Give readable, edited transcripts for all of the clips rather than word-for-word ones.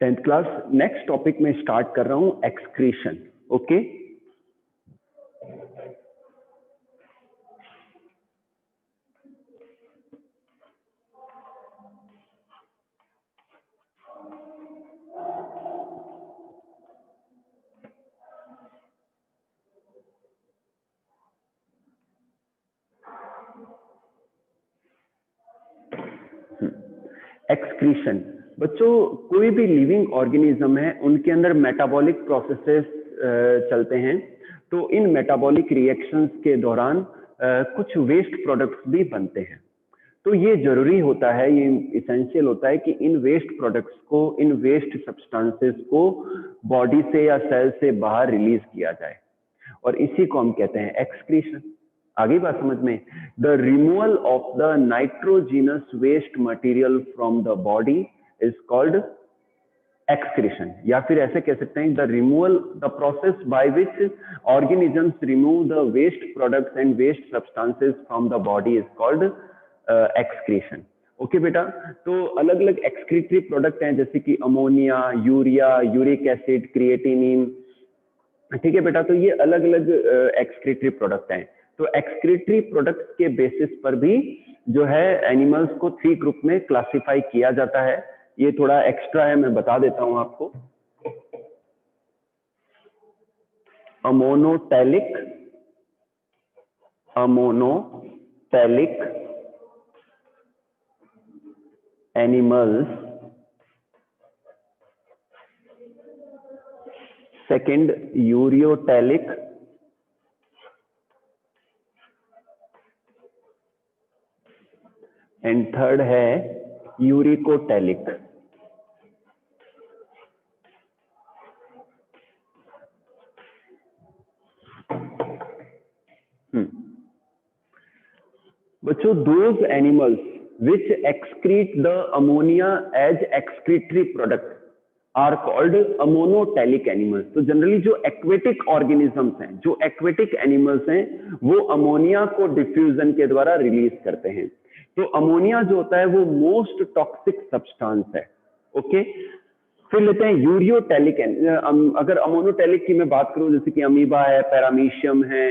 10th class next topic में start कर रहा हूं एक्सक्रीशन। ओके, एक्सक्रीशन बच्चों, कोई भी लिविंग ऑर्गेनिज्म है उनके अंदर मेटाबॉलिक प्रोसेसेस चलते हैं। तो इन मेटाबॉलिक रिएक्शंस के दौरान कुछ वेस्ट प्रोडक्ट्स भी बनते हैं। तो ये जरूरी होता है, ये इसेंशियल होता है कि इन वेस्ट प्रोडक्ट्स को, इन वेस्ट सब्सटेंसेस को बॉडी से या सेल से बाहर रिलीज किया जाए, और इसी को हम कहते हैं एक्सक्रीशन। आगे बात समझ में? The removal of the nitrogenous waste material from the body is called excretion, या फिर ऐसे कह सकते हैं the removal, the process by which organisms remove the waste products and waste substances from the body is called excretion. Okay बेटा, तो अलग अलग एक्सक्रीटरी प्रोडक्ट हैं जैसे कि ammonia, urea, uric acid, creatinine. ठीक है बेटा, तो ये अलग अलग एक्सक्रीटरी प्रोडक्ट हैं। तो एक्सक्रीटरी प्रोडक्ट्स के बेसिस पर भी जो है एनिमल्स को 3 ग्रुप में क्लासिफाई किया जाता है। ये थोड़ा एक्स्ट्रा है, मैं बता देता हूं आपको। Ammonotelic animals, second ureotelic, and third है यूरिकोटैलिक। बच्चों, those animals which excrete the ammonia as excretory product are called ammonotelic animals. तो जनरली जो एक्वेटिक ऑर्गेनिजम्स हैं, जो एक्वेटिक एनिमल्स हैं, वो अमोनिया को डिफ्यूजन के द्वारा रिलीज करते हैं। तो अमोनिया जो होता है वो मोस्ट टॉक्सिक सब्सटेंस है। ओके, फिर लेते हैं यूरियोटैलिक। अगर अमोनोटैलिक की मैं बात करूं, जैसे कि अमीबा है, पैरामीशियम है,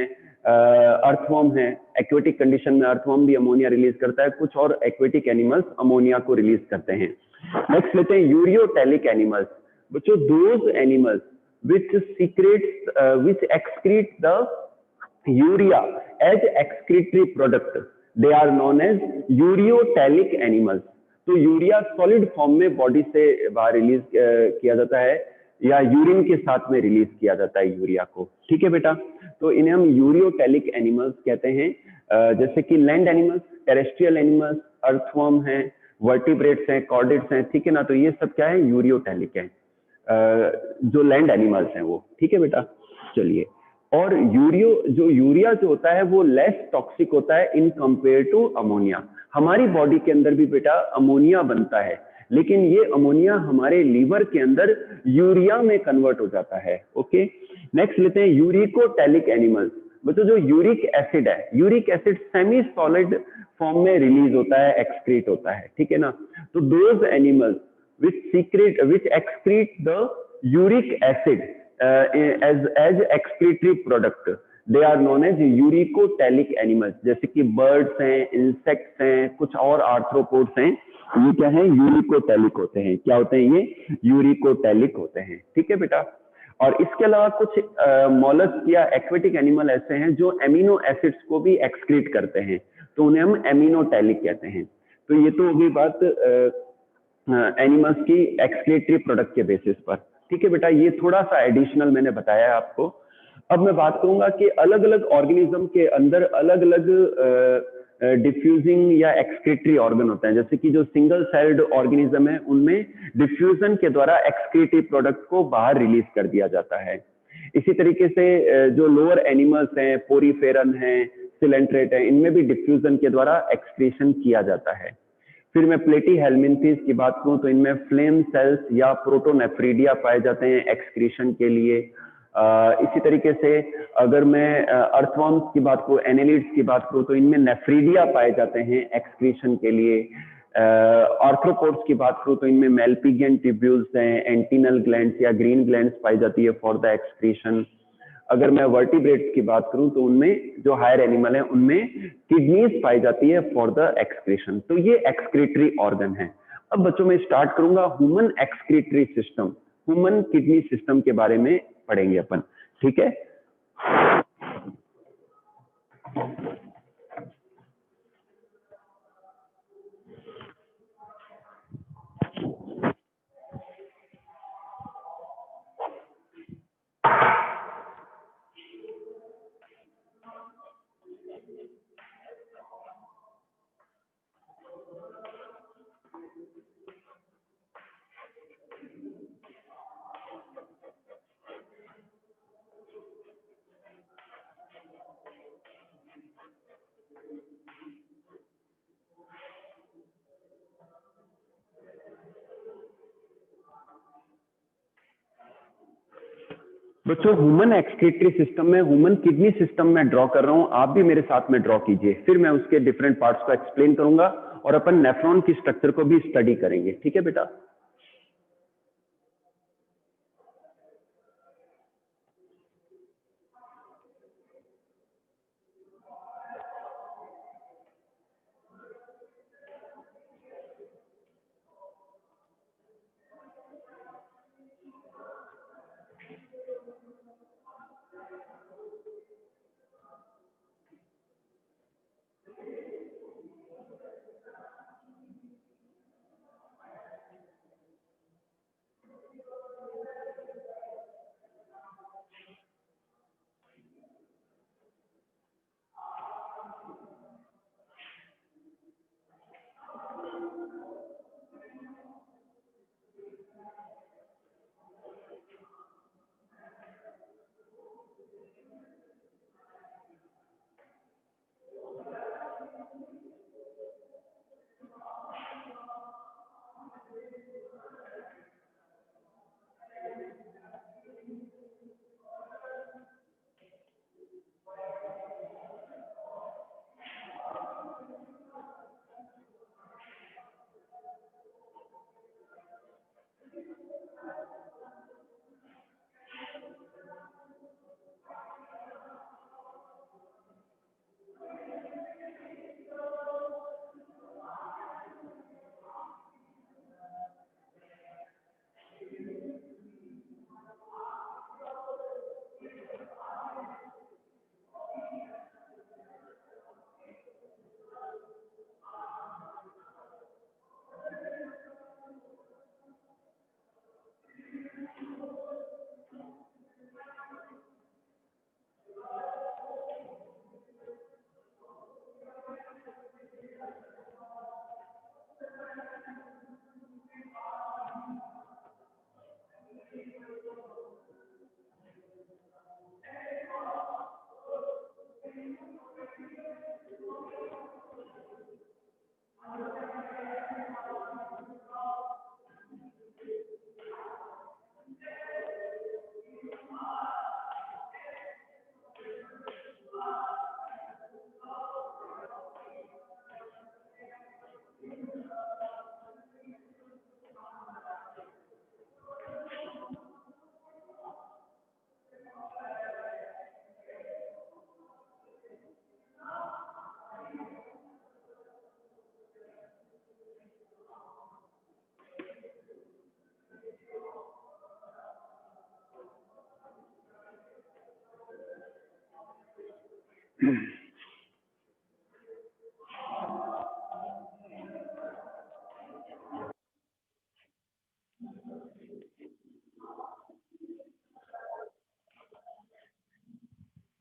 अर्थवर्म है। एक्वेटिक कंडीशन में अर्थवर्म भी अमोनिया रिलीज करता है, कुछ और एक्वेटिक एनिमल्स अमोनिया को रिलीज करते हैं। नेक्स्ट लेते हैं यूरियोटैलिक एनिमल्स। बच्चों, those animals which excrete the urea as excretory product, they are known as ureotelic animals. तो यूरिया सॉलिड फॉर्म में बॉडी से बाहर रिलीज किया जाता है, या यूरिन के साथ में रिलीज किया जाता है यूरिया को। ठीक है बेटा, तो इन्हें हम यूरियोटैलिक एनिमल्स कहते हैं। जैसे कि land animals, terrestrial animals, earthworm हैं, वर्टिब्रेट्स हैं, कॉर्डेट्स हैं। ठीक है ना, तो ये सब क्या है? यूरियोटैलिक है, जो लैंड एनिमल्स हैं वो। ठीक है बेटा, चलिए। और यूरिया जो होता है वो लेस टॉक्सिक होता है इन कंपेयर टू अमोनिया। हमारी बॉडी के अंदर भी बेटा अमोनिया बनता है, लेकिन ये अमोनिया हमारे लीवर के अंदर यूरिया में कन्वर्ट हो जाता है। ओके, नेक्स्ट लेते हैं यूरिकोटैलिक एनिमल्स। बच्चों, जो यूरिक एसिड है, uric acid semi solid form में रिलीज होता है, एक्सक्रीट होता है। ठीक है ना, तो those animals which excrete the uric acid as excretory product, they are known as uricotelic animals. जैसे कि बर्ड्स हैं, इंसेक्ट्स हैं, कुछ और आर्थ्रोपोड्स हैं, ये क्या है? यूरिकोटैलिक होते हैं। क्या होते हैं ये? यूरिकोटैलिक होते हैं। ठीक है बेटा, और इसके अलावा कुछ मॉलस्क या एक्वेटिक एनिमल ऐसे हैं जो एमिनो एसिड्स को भी एक्सक्रीट करते हैं, तो उन्हें हम एमिनोटैलिक कहते हैं। तो ये तो होगी बात एनिमल्स की एक्सक्रीटरी प्रोडक्ट के बेसिस पर। ठीक है बेटा, ये थोड़ा सा एडिशनल मैंने बताया है आपको। अब मैं बात करूंगा कि अलग अलग ऑर्गेनिज्म के अंदर अलग अलग डिफ्यूजिंग या एक्सक्रीटरी ऑर्गन होते हैं। जैसे कि जो सिंगल सेल्ड ऑर्गेनिज्म है उनमें डिफ्यूजन के द्वारा एक्सक्रीटरी प्रोडक्ट को बाहर रिलीज कर दिया जाता है। इसी तरीके से जो लोअर एनिमल्स हैं, पोरीफेरन है, सिलेंट्रेट है, इनमें भी डिफ्यूजन के द्वारा एक्सक्रीशन किया जाता है। फिर मैं प्लेटी हेलमिंथीज की बात करूं तो इनमें फ्लेम सेल्स या प्रोटोनेफ्रीडिया पाए जाते हैं एक्सक्रीशन के लिए। इसी तरीके से अगर मैं अर्थवर्म्स की बात करूं, एनेलिड्स की बात करूं, तो इनमें नेफ्रीडिया पाए जाते हैं एक्सक्रीशन के लिए। आर्थ्रोपोड्स की बात करूं तो इनमें मेल्पिगियन ट्यूब्यूल्स हैं, एंटीनल ग्लैंड्स या ग्रीन ग्लैंड्स पाई जाती है फॉर द एक्सक्रीशन। अगर मैं वर्टिब्रेट्स की बात करूं तो उनमें जो हायर एनिमल है उनमें किडनीज पाई जाती है फॉर द एक्सक्रीशन। तो ये एक्सक्रीटरी ऑर्गन है। अब बच्चों में स्टार्ट करूंगा human excretory system, human kidney system के बारे में पढ़ेंगे अपन, ठीक है। बच्चों ह्यूमन एक्सक्रीटरी सिस्टम में ह्यूमन किडनी सिस्टम में ड्रॉ कर रहा हूं, आप भी मेरे साथ में ड्रॉ कीजिए, फिर मैं उसके डिफरेंट पार्ट्स को एक्सप्लेन करूंगा और अपन नेफ्रॉन की स्ट्रक्चर को भी स्टडी करेंगे, ठीक है बेटा।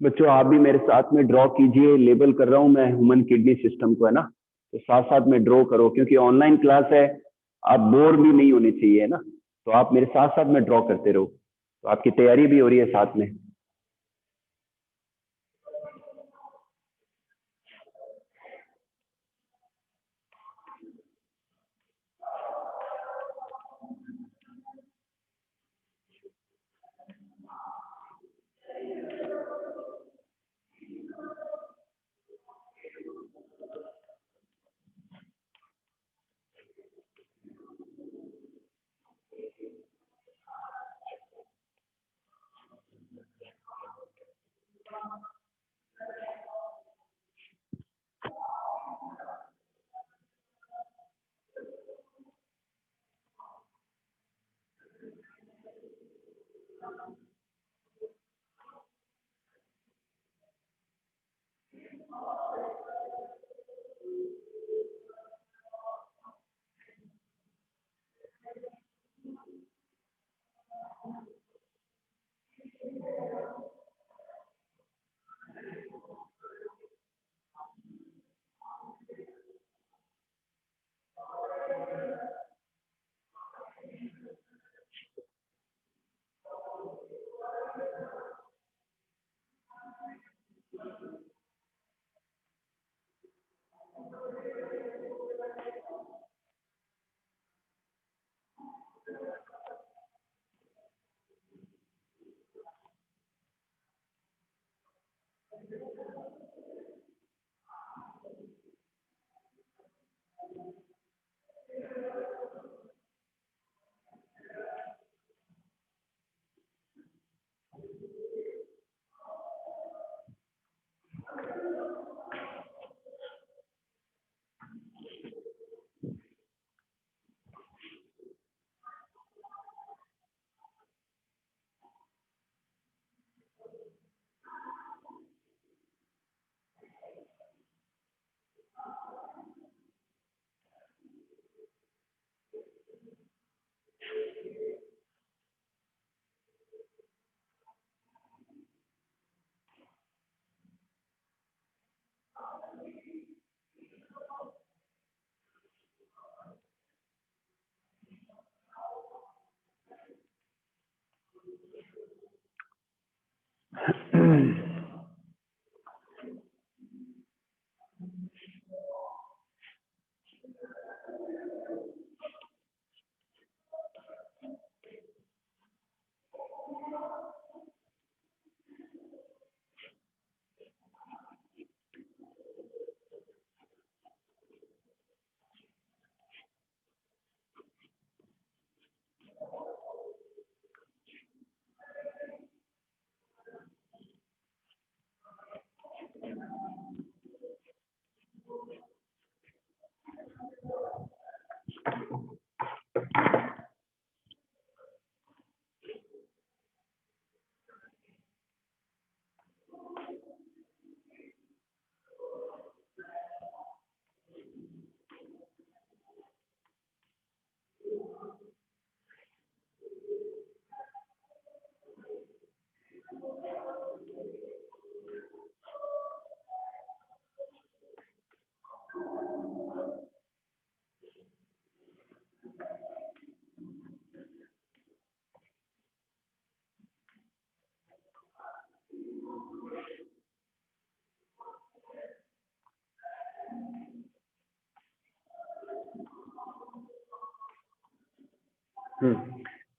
बच्चों आप भी मेरे साथ में ड्रॉ कीजिए, लेबल कर रहा हूं मैं ह्यूमन किडनी सिस्टम को, है ना। तो साथ साथ में ड्रॉ करो, क्योंकि ऑनलाइन क्लास है, आप बोर भी नहीं होने चाहिए, है ना। तो आप मेरे साथ साथ में ड्रॉ करते रहो, तो आपकी तैयारी भी हो रही है साथ में।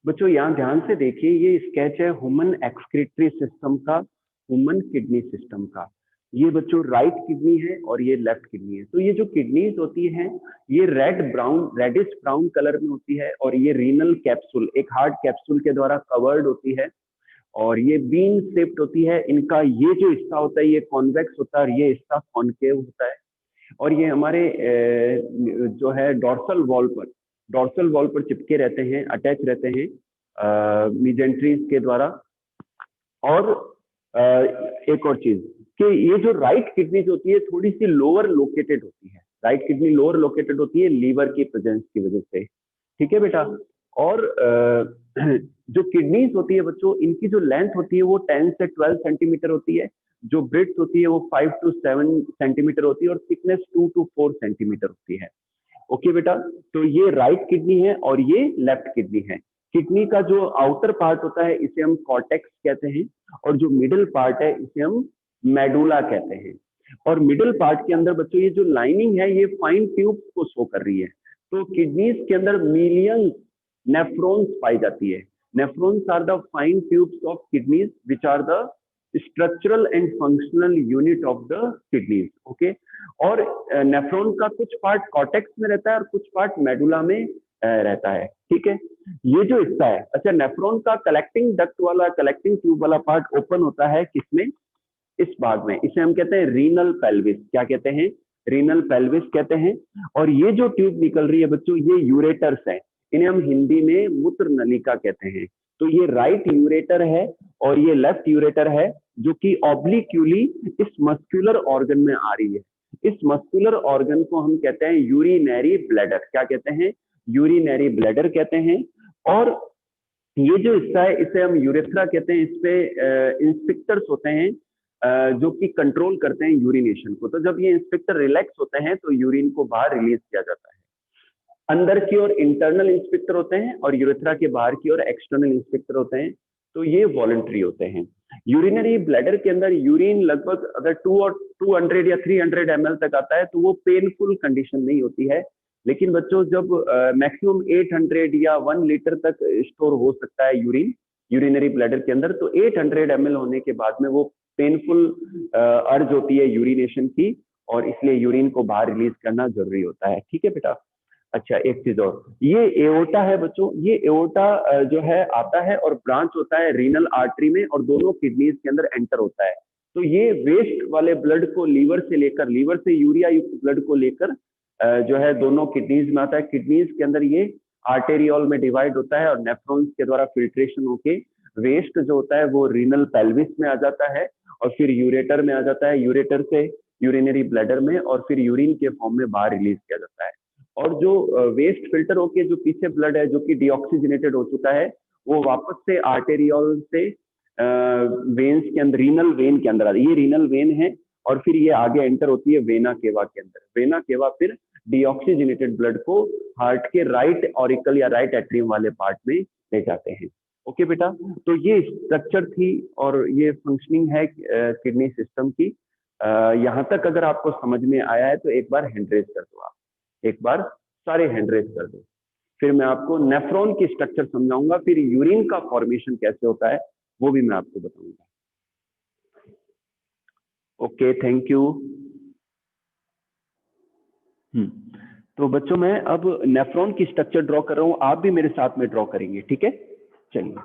बच्चों यहाँ ध्यान से देखिए, ये स्केच है ह्यूमन एक्सक्रीटरी सिस्टम का, ह्यूमन किडनी सिस्टम का। ये बच्चों राइट किडनी है और ये लेफ्ट किडनी है। तो ये जो किडनीज होती हैं ये रेडिश ब्राउन कलर में होती है, और ये रीनल कैप्सूल, एक हार्ड कैप्सूल के द्वारा कवर्ड होती है, और ये बीन शेप्ड होती है। इनका ये जो हिस्सा होता है ये कॉन्वेक्स होता है और ये हिस्सा कॉनकेव होता है। और ये हमारे जो है डॉर्सल वॉल पर चिपके रहते हैं, अटैच रहते हैं मीजेंट्रीज के द्वारा। और एक और चीज कि ये जो राइट किडनी होती है थोड़ी सी लोअर लोकेटेड होती है, राइट किडनी लोअर लोकेटेड होती है लीवर की प्रेजेंस की वजह से। ठीक है बेटा। और जो किडनीज होती है बच्चों, इनकी जो लेंथ होती है वो 10 से 12 सेंटीमीटर होती है, जो ब्रेड्थ होती है वो 5 to 7 सेंटीमीटर होती है, और थिकनेस 2 to 4 सेंटीमीटर होती है। ओके बेटा, तो ये राइट किडनी है और ये लेफ्ट किडनी है। किडनी का जो आउटर पार्ट होता है इसे हम कॉर्टेक्स कहते हैं, और जो मिडिल पार्ट है इसे हम मेडुला कहते हैं। और मिडिल पार्ट के अंदर बच्चों ये जो लाइनिंग है ये फाइन ट्यूब्स को शो कर रही है। तो किडनीज के अंदर मिलियंस नेफ्रॉन्स पाई जाती है। Nephrons are the fine tubes of kidneys which are the structural and functional unit of the kidneys. Okay. और नेफ्रॉन का कुछ पार्ट कॉर्टेक्स में रहता है और कुछ पार्ट मेडुला में रहता है। ठीक है। ये जो हिस्सा है, अच्छा, नेफ्रॉन का कलेक्टिंग डक्ट वाला, कलेक्टिंग ट्यूब वाला पार्ट ओपन होता है किसमें? इस भाग में। इसे हम कहते हैं रीनल पेल्विस। क्या कहते हैं? रीनल पेल्विस कहते हैं। और ये जो ट्यूब निकल रही है बच्चों, ये यूरेटर्स है, इन्हें हम हिंदी में मूत्र नलिका कहते हैं। तो ये राइट यूरेटर है और ये लेफ्ट यूरेटर है, जो कि ऑब्लिक्यूली इस मस्कुलर ऑर्गन में आ रही है। इस मस्कुलर ऑर्गन को हम कहते हैं यूरिनरी ब्लैडर। क्या कहते हैं? यूरिनरी ब्लैडर कहते हैं। और ये जो हिस्सा है इसे हम यूरेथ्रा कहते हैं। इस पे इंस्पेक्टर्स होते हैं जो कि कंट्रोल करते हैं यूरिनेशन को। तो जब ये इंस्पेक्टर रिलैक्स होते हैं तो यूरिन को बाहर रिलीज किया जाता है। अंदर की ओर इंटरनल इंस्पेक्टर होते हैं और यूरेथ्रा के बाहर की ओर एक्सटर्नल इंस्पेक्टर होते हैं। तो ये वॉलंटरी होते हैं। यूरिनरी ब्लैडर के अंदर यूरिन लगभग अगर 200 या 300 ml तक आता है तो वो पेनफुल कंडीशन नहीं होती है। लेकिन बच्चों जब मैक्सिमम 800 या 1 लीटर तक स्टोर हो सकता है यूरिन यूरिनरी ब्लैडर के अंदर, तो 800 ml होने के बाद में वो पेनफुल अर्ज होती है यूरिनेशन की, और इसलिए यूरिन को बाहर रिलीज करना जरूरी होता है। ठीक है बेटा। अच्छा, एक चीज और, ये एओर्टा है बच्चों। ये एओर्टा जो है आता है और ब्रांच होता है रीनल आर्टरी में और दोनों किडनीज के अंदर एंटर होता है। तो ये वेस्ट वाले ब्लड को लीवर से यूरिया युक्त ब्लड को लेकर जो है दोनों किडनीज में आता है। किडनीज के अंदर ये आर्टेरियोल में डिवाइड होता है और नेफ्रॉन्स के द्वारा फिल्ट्रेशन होके वेस्ट जो होता है वो रीनल पेल्विस में आ जाता है और फिर यूरेटर में आ जाता है, यूरेटर से यूरिनरी ब्लैडर में, और फिर यूरिन के फॉर्म में बाहर रिलीज किया जाता है। और जो वेस्ट फिल्टर होके जो पीछे ब्लड है जो कि डीऑक्सीजनेटेड हो चुका है, वो वापस से आर्टेरियोल से वेन्स के अंदर, रीनल वेन के अंदर आता है। ये रीनल वेन है और फिर ये आगे एंटर होती है वेना केवा के अंदर। वेना केवा फिर डीऑक्सीजनेटेड ब्लड को हार्ट के राइट ऑरिकल या राइट एट्रियम वाले पार्ट में ले जाते हैं। ओके बेटा, तो ये स्ट्रक्चर थी और ये फंक्शनिंग है किडनी सिस्टम की। यहाँ तक अगर आपको समझ में आया है तो एक बार हैंड रेज कर दो आप, एक बार सारे हैंड रेज कर दो। फिर मैं आपको नेफ्रॉन की स्ट्रक्चर समझाऊंगा, फिर यूरिन का फॉर्मेशन कैसे होता है वो भी मैं आपको बताऊंगा। Okay, thank you. तो बच्चों मैं अब नेफ्रॉन की स्ट्रक्चर ड्रॉ कर रहा हूं, आप भी मेरे साथ में ड्रॉ करेंगे, ठीक है? चलिए।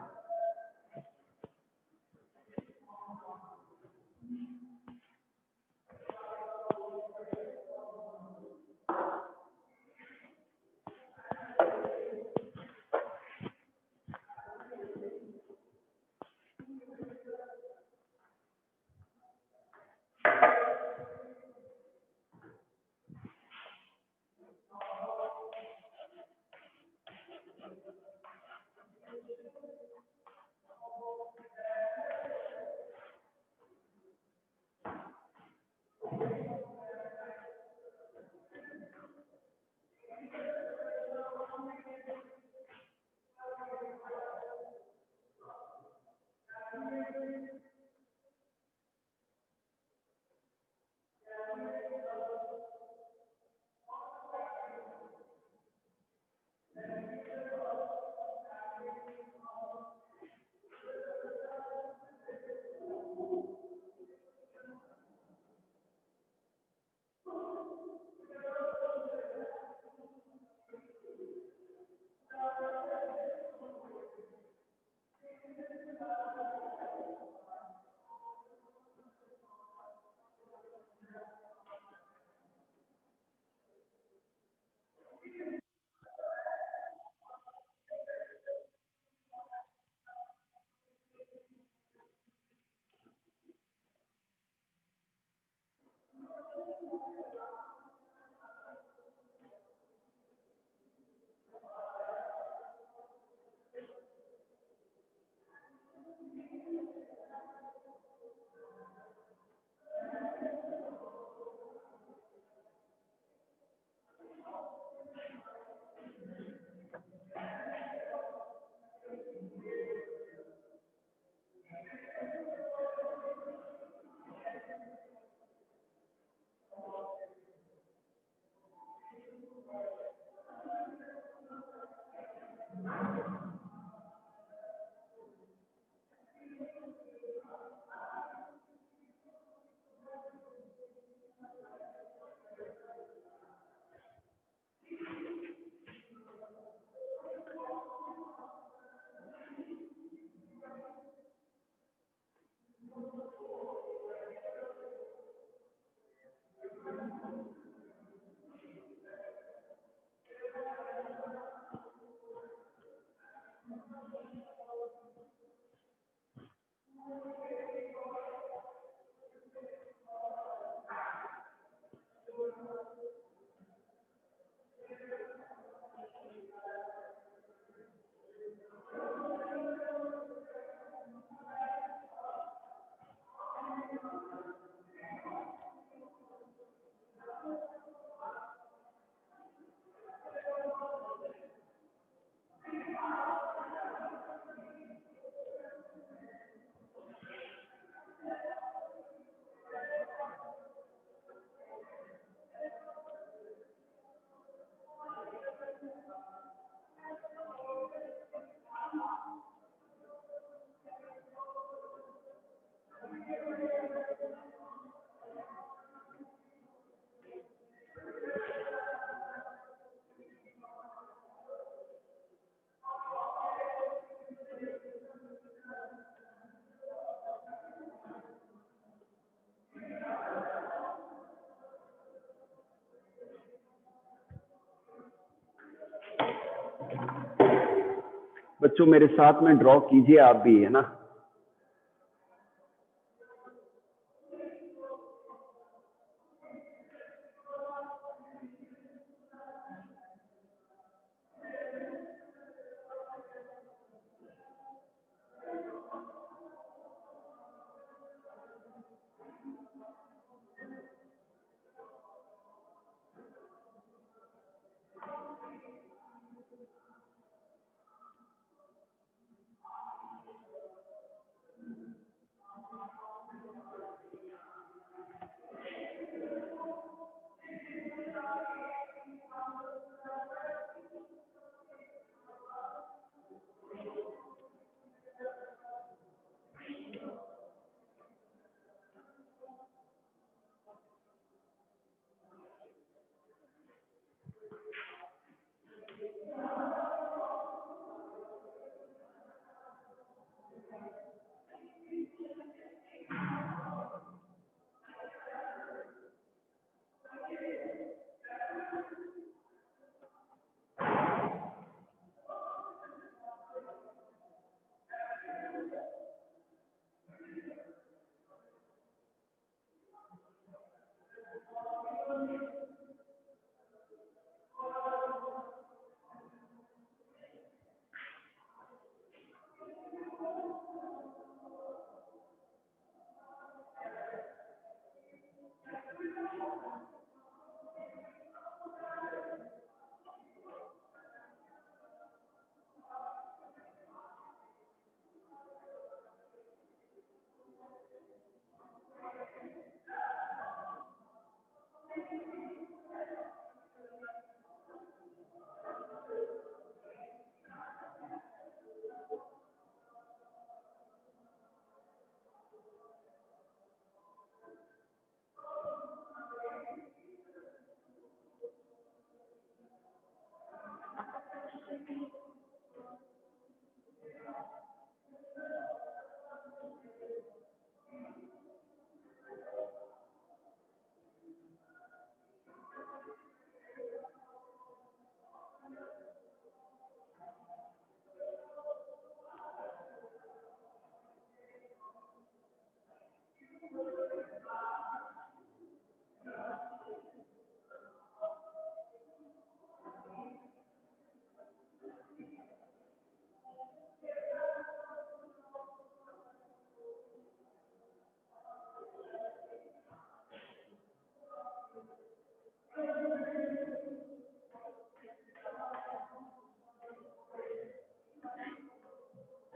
बच्चों मेरे साथ में ड्रॉ कीजिए आप भी, है ना।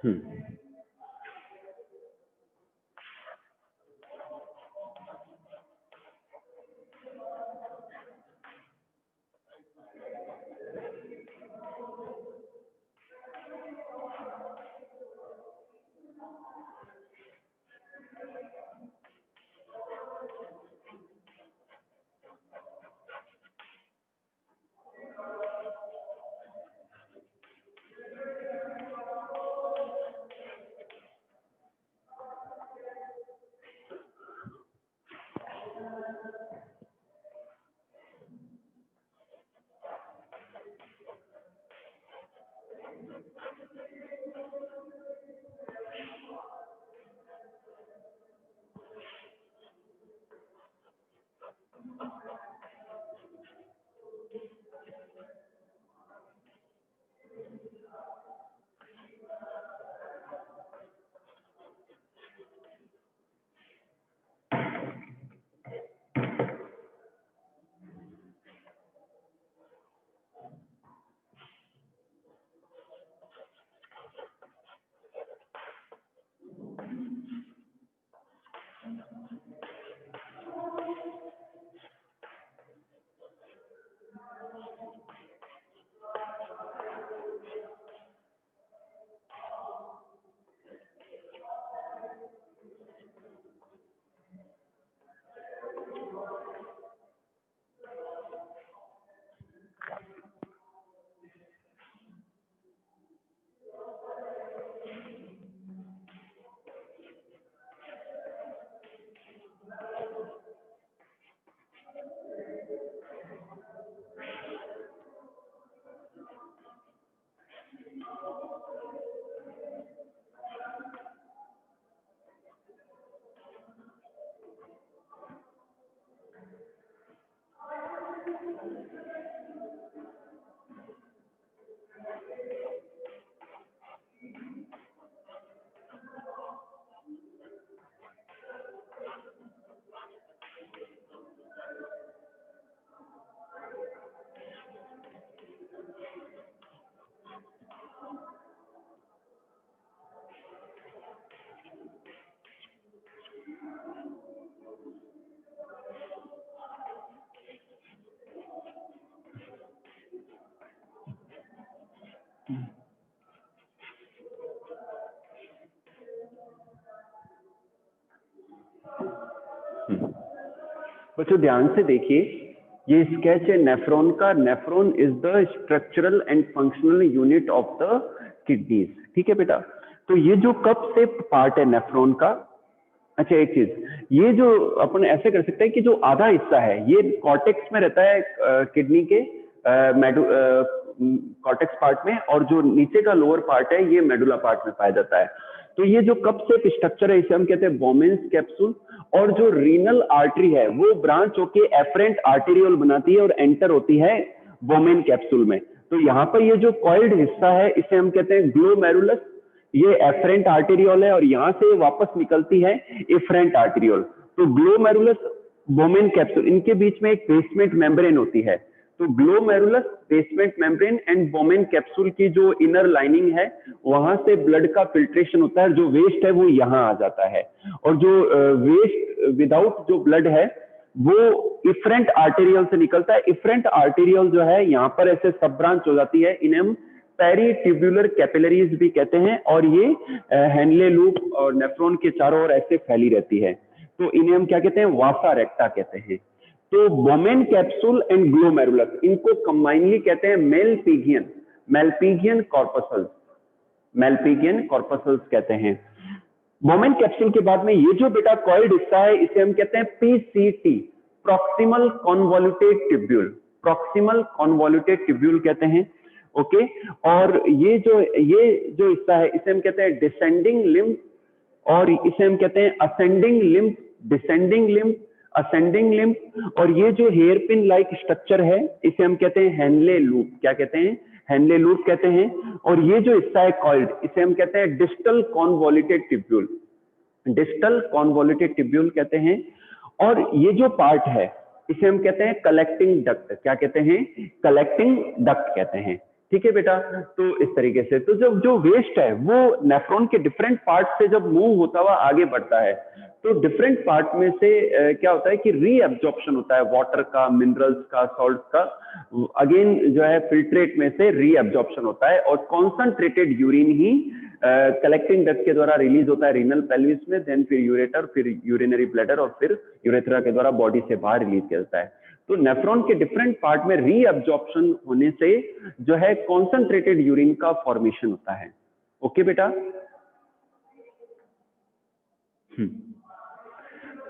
हम्म। बच्चों ध्यान से देखिए, ये स्केच है नेफ्रॉन का। Nephron is the structural and functional unit of the kidneys. ठीक है बेटा, तो ये जो कप शेप्ड पार्ट है नेफ्रॉन का। अच्छा एक चीज, ये जो अपन ऐसे कर सकते हैं कि जो आधा हिस्सा है ये कॉर्टेक्स में रहता है किडनी के कॉर्टेक्स पार्ट में, और जो नीचे का लोअर पार्ट है ये मेडुला पार्ट में पाया जाता है। तो ये जो कप शेप स्ट्रक्चर है इसे हम कहते हैं बोमेन्स कैप्सूल, और जो रीनल आर्टरी है वो ब्रांच होके एफरेंट आर्टेरियोल बनाती है और एंटर होती है बोमेन कैप्सूल में। तो यहाँ पर ये जो कॉइल्ड हिस्सा है इसे हम कहते हैं ग्लोमेरुलस, ये एफरेंट आर्टेरियोल है, और यहां से वापस निकलती है एफरेंट आर्टेरियोल। तो ग्लोमेरुलस, बोमेन कैप्सूल, इनके बीच में एक बेसमेंट मेम्ब्रेन होती है। तो glomerulus, basement membrane and Bowman capsule की जो इनर लाइनिंग है वहां से ब्लड का फिल्ट्रेशन होता है, जो वेस्ट है वो यहाँ आ जाता है, और जो वेस्ट विदाउट जो ब्लड है वो इफरेंट आर्टेरियल से निकलता है। इफरेंट आर्टेरियल जो है यहाँ पर ऐसे सब ब्रांच हो जाती है, इन्हें हम पेरीट्यूबुलर कैपिलरीज भी कहते हैं, और ये हेनले लूप और नेफ्रॉन के चारों ओर ऐसे फैली रहती है। तो इन्हें हम क्या कहते हैं, वासा रेक्टा कहते हैं। तो बोमेन कैप्सूल एंड ग्लोमेरुलस, इनको कंबाइनली कहते हैं Malpighian, Malpighian corpuscles, Malpighian corpuscles कहते हैं। बोमेन कैप्सूल के बाद में ये जो बेटा कॉइल्ड हिस्सा है इसे हम कहते हैं PCT, proximal convoluted tubule, proximal convoluted tubule कहते हैं। ओके, और ये जो हिस्सा है इसे हम कहते हैं डिसेंडिंग लिम्फ, और इसे हम कहते हैं ascending lymph, descending lymph, ascending lymph, और ये जो हेयर पिन लाइक स्ट्रक्चर है इसे हम कहते हैं हेनले लूप। क्या कहते हैं, हेनले लूप कहते हैं। और ये जो हिस्सा है कॉइल्ड इसे हम कहते हैं distal convoluted tubule, distal convoluted tubule कहते हैं। और ये जो पार्ट है इसे हम कहते हैं कलेक्टिंग डक्ट। क्या कहते हैं, कलेक्टिंग डक्ट कहते हैं। ठीक है बेटा, तो इस तरीके से तो जब जो वेस्ट है वो नेफ्रॉन के डिफरेंट पार्ट से जब मूव होता हुआ आगे बढ़ता है तो डिफरेंट पार्ट में से क्या होता है कि रीअब्जॉर्प्शन होता है वाटर का, मिनरल्स का, सॉल्ट का, अगेन जो है फिल्ट्रेट में से रीअब्जॉर्प्शन होता है, और कॉन्संट्रेटेड यूरिन ही कलेक्टिंग डक्ट के द्वारा रिलीज होता है रीनल पेल्विस में, देन फिर यूरेटर, फिर यूरिनरी ब्लैडर, और फिर यूरेथ्रा के द्वारा बॉडी से बाहर रिलीज किया जाता है। तो नेफ्रॉन के डिफरेंट पार्ट में रीअब्जॉर्प्शन होने से जो है कॉन्संट्रेटेड यूरिन का फॉर्मेशन होता है। ओके बेटा,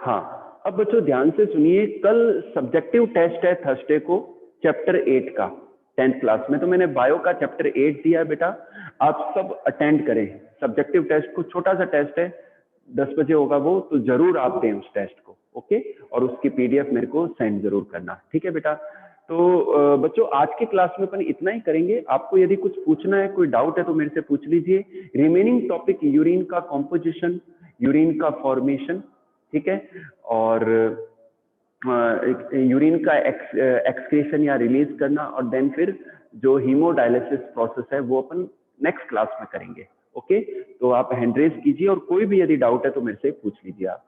हाँ अब बच्चों ध्यान से सुनिए, कल सब्जेक्टिव टेस्ट है थर्सडे को चैप्टर 8 का 10th क्लास में। तो मैंने बायो का चैप्टर 8 दिया है बेटा, आप सब अटेंड करें सब्जेक्टिव टेस्ट को। छोटा सा टेस्ट है, 10 बजे होगा वो, तो जरूर आप दें उस टेस्ट को। ओके, और उसकी पीडीएफ मेरे को सेंड जरूर करना। ठीक है बेटा, तो बच्चों आज की क्लास में अपन इतना ही करेंगे। आपको यदि कुछ पूछना है, कोई डाउट है तो मेरे से पूछ लीजिए। रिमेनिंग टॉपिक यूरिन का कॉम्पोजिशन, यूरिन का फॉर्मेशन, ठीक है, और यूरिन का एक्सक्रीशन या रिलीज करना, और देन फिर जो हीमोडायलिसिस प्रोसेस है वो अपन नेक्स्ट क्लास में करेंगे। ओके, तो आप हैंड रेज कीजिए, और कोई भी यदि डाउट है तो मेरे से पूछ लीजिए आप।